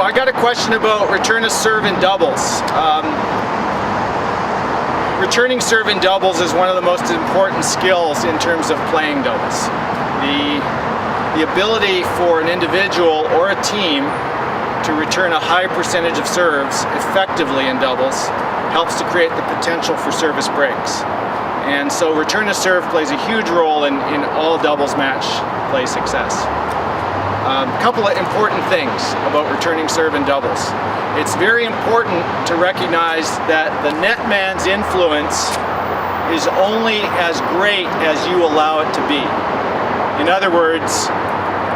I got a question about return to serve in doubles. Returning serve in doubles is one of the most important skills in terms of playing doubles. The ability for an individual or a team to return a high percentage of serves effectively in doubles helps to create the potential for service breaks. And so return to serve plays a huge role in all doubles match play success. A couple of important things about returning serve in doubles. It's very important to recognize that the net man's influence is only as great as you allow it to be. In other words,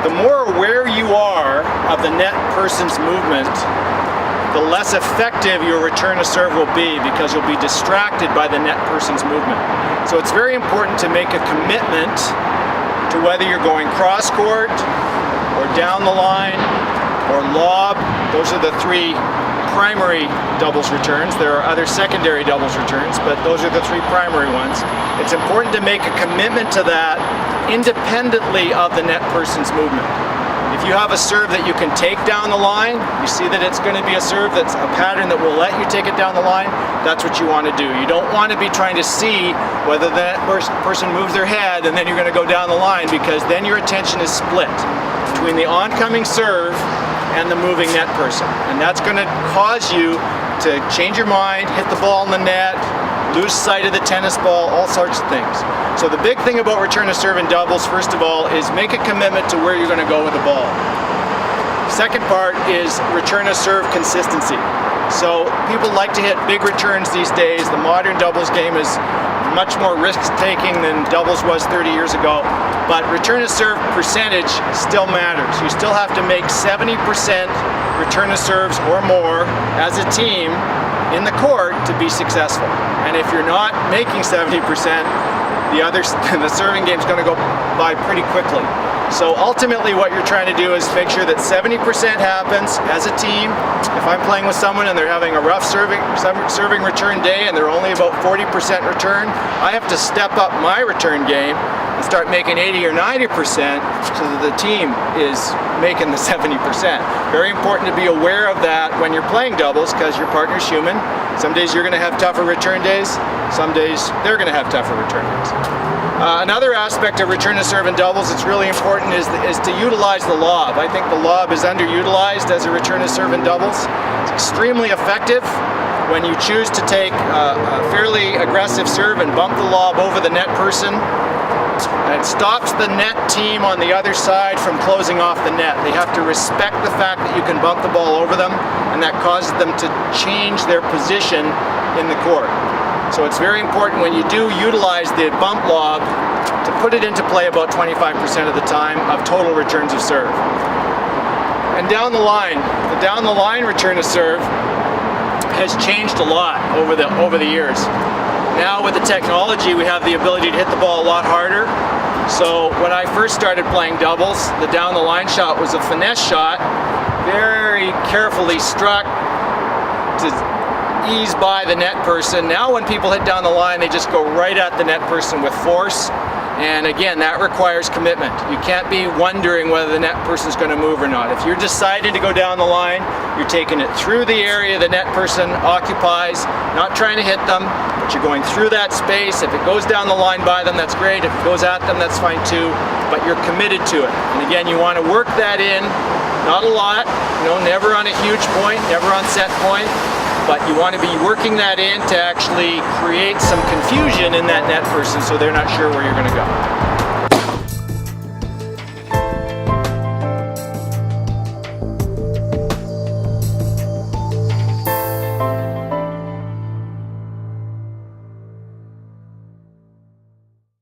the more aware you are of the net person's movement, the less effective your return to serve will be because you'll be distracted by the net person's movement. So it's very important to make a commitment to whether you're going cross court or down the line or lob. Those are the three primary doubles returns. There are other secondary doubles returns, but those are the three primary ones. It's important to make a commitment to that independently of the net person's movement. If you have a serve that you can take down the line, you see that it's going to be a serve that's a pattern that will let you take it down the line, that's what you want to do. You don't want to be trying to see whether that person moves their head and then you're going to go down the line, because then your attention is split between the oncoming serve and the moving net person. And that's going to cause you to change your mind, hit the ball in the net, lose sight of the tennis ball, all sorts of things. So the big thing about return to serve in doubles, first of all, is make a commitment to where you're going to go with the ball. Second part is return to serve consistency. So people like to hit big returns these days. The modern doubles game is much more risk-taking than doubles was 30 years ago. But return to serve percentage still matters. You still have to make 70% return to serves or more as a team in the court to be successful. And if you're not making 70%, the serving game is going to go by pretty quickly. So ultimately what you're trying to do is make sure that 70% happens as a team. If I'm playing with someone and they're having a rough serving return day and they're only about 40% return, I have to step up my return game and start making 80 or 90% so that the team is making the 70%. Very important to be aware of that when you're playing doubles, because your partner's human. Some days you're going to have tougher return days. Some days they're going to have tougher return days. Another aspect of return to serve in doubles that's really important is to utilize the lob. I think the lob is underutilized as a return to serve in doubles. It's extremely effective when you choose to take a fairly aggressive serve and bump the lob over the net person. It stops the net team on the other side from closing off the net. They have to respect the fact that you can bump the ball over them, and that causes them to change their position in the court. So it's very important when you do utilize the bump lob to put it into play about 25% of the time of total returns of serve. And down the line return to serve has changed a lot over the years. Now with the technology, we have the ability to hit the ball a lot harder. So when I first started playing doubles, the down the line shot was a finesse shot, very carefully struck to ease by the net person. Now when people hit down the line, they just go right at the net person with force. And again, that requires commitment. You can't be wondering whether the net person's going to move or not. If you're deciding to go down the line, you're taking it through the area the net person occupies, not trying to hit them, but you're going through that space. If it goes down the line by them, that's great. If it goes at them, that's fine too, but you're committed to it. And again, you want to work that in, not a lot, never on a huge point, never on set point, but you want to be working that in to actually create some confusion in that net person so they're not sure where you're going to go.